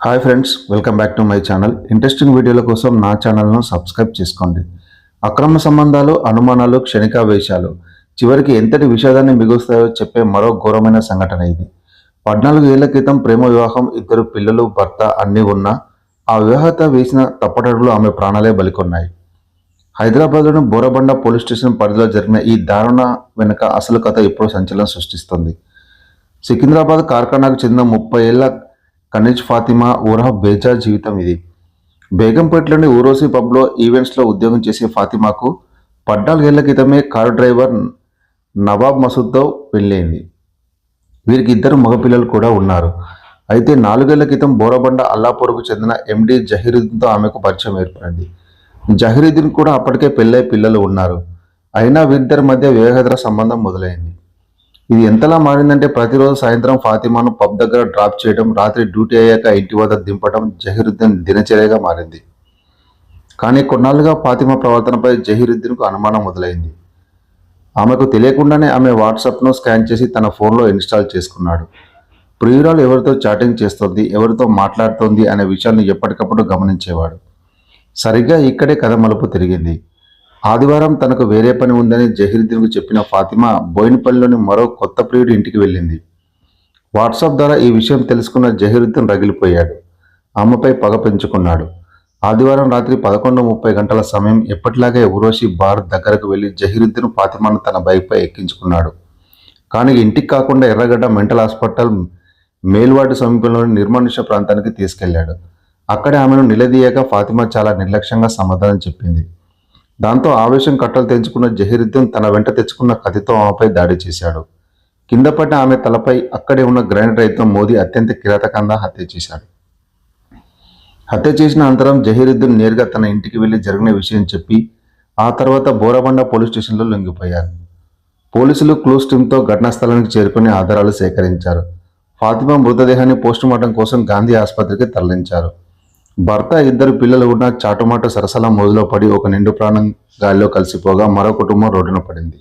Hi friends, welcome back to my channel. Interesting వీడియోల కోసం నా ఛానల్ను సబ్స్క్రైబ్ చేసుకోండి. అక్రమ సంబంధాలు, అనుమానాలు, క్షణికావేశాలు చివరికి ఎంతటి విషాదాన్ని మిగులుస్తాయో చెప్పే మరో ఘోరమైన సంఘటన ఇది. 14 ఏళ్ల క్రితం ప్రేమ వివాహం, 2 పిల్లలు, భర్త అన్నీ ఉన్నా ఆ వివాహత వేసిన తప్పటడుగులు ఆమె ప్రాణాలే బలికొన్నాయి. హైదరాబాద్లోని బోరబండ పోలీస్ స్టేషన్ పరిధిలో జరిగిన ఈ దారుణ వెనుక అసలు కథ ఇప్పుడు సంచలనం సృష్టిస్తుంది. సికింద్రాబాద్ కార్ఖానాకు చెందిన 30 ఏళ్ల కనీజ్ ఫాతిమా ఊరహ బేజా జీవితం ఇది. బేగంపేటలోని ఊరోసి పబ్లో ఈవెంట్స్లో ఉద్యోగం చేసే ఫాతిమాకు 14 ఏళ్ల క్రితమే కారు డ్రైవర్ నవాబ్ మసూద్తో పెళ్ళైంది. వీరికి 2 మగపిల్లలు కూడా ఉన్నారు. అయితే 4 ఏళ్ల క్రితం బోరబండ అల్లాపూర్కు చెందిన ఎండి జహీరుద్దీన్తో ఆమెకు పరిచయం ఏర్పడింది. జహీరుద్దీన్ కూడా అప్పటికే పెళ్ళై పిల్లలు ఉన్నారు. అయినా వీరిద్దరి మధ్య వివాహేతర సంబంధం మొదలైంది. ఇది ఎంతలా మారిందంటే ప్రతిరోజు సాయంత్రం ఫాతిమాను పబ్ దగ్గర డ్రాప్ చేయడం, రాత్రి డ్యూటీ అయ్యాక ఇంటి వద్ద దింపడం జహీరుద్దీన్ దినచర్యగా మారింది. కానీ కొన్నాళ్లుగా ఫాతిమా ప్రవర్తనపై జహీరుద్దీన్కు అనుమానం మొదలైంది. ఆమెకు తెలియకుండానే ఆమె వాట్సాప్ను స్కాన్ చేసి తన ఫోన్లో ఇన్స్టాల్ చేసుకున్నాడు. ప్రియురాలు ఎవరితో చాటింగ్ చేస్తోంది, ఎవరితో మాట్లాడుతోంది అనే విషయాన్ని ఎప్పటికప్పుడు గమనించేవాడు. సరిగ్గా ఇక్కడే కథ మలుపు తిరిగింది. ఆదివారం తనకు వేరే పని ఉందని జహీరుద్దీన్కు చెప్పిన ఫాతిమా బోయినపల్లిలోని మరో కొత్త ప్రియుడి ఇంటికి వెళ్ళింది. వాట్సాప్ ద్వారా ఈ విషయం తెలుసుకున్న జహీరుద్దీన్ రగిలిపోయాడు. ఆమెపై పగ పెంచుకున్నాడు. ఆదివారం రాత్రి 11:30 గంటల సమయం ఎప్పటిలాగే ఉరోషి బార్ దగ్గరకు వెళ్లి జహీరుద్దీన్ ఫాతిమాను తన బైక్పై ఎక్కించుకున్నాడు. కానీ ఇంటికి కాకుండా ఎర్రగడ్డ మెంటల్ హాస్పిటల్ మేల్వార్డు సమీపంలోని నిర్మానుష్య ప్రాంతానికి తీసుకెళ్లాడు. అక్కడే ఆమెను నిలదీయక ఫాతిమా చాలా నిర్లక్ష్యంగా సమాధానం చెప్పింది. దాంతో ఆవేశం కట్టలు తెంచుకున్న జహీరుద్దీన్ తన వెంట తెచ్చుకున్న కత్తితో ఆమెపై దాడి చేశాడు. కింద పడిన ఆమె తలపై అక్కడే ఉన్న గ్రైండర్ రైతుతో మోదీ అత్యంత కిరాతకంగా హత్య చేశాడు. హత్య చేసిన అనంతరం జహీరుద్దీన్ నేరుగా తన ఇంటికి వెళ్లి జరిగిన విషయం చెప్పి ఆ తర్వాత బోరబండ పోలీస్ స్టేషన్లో లొంగిపోయారు. పోలీసులు క్లూస్ టీంతో ఘటనా స్థలానికి చేరుకుని ఆధారాలు సేకరించారు. ఫాతిమా మృతదేహాన్ని పోస్టుమార్టం కోసం గాంధీ ఆసుపత్రికి తరలించారు. భర్త, 2 పిల్లలు ఉన్న చాటుమాటు సరసల మోజులో పడి ఒక నిండు ప్రాణం గాలిలో కలిసిపోగా మరో కుటుంబం రోడ్డున పడింది.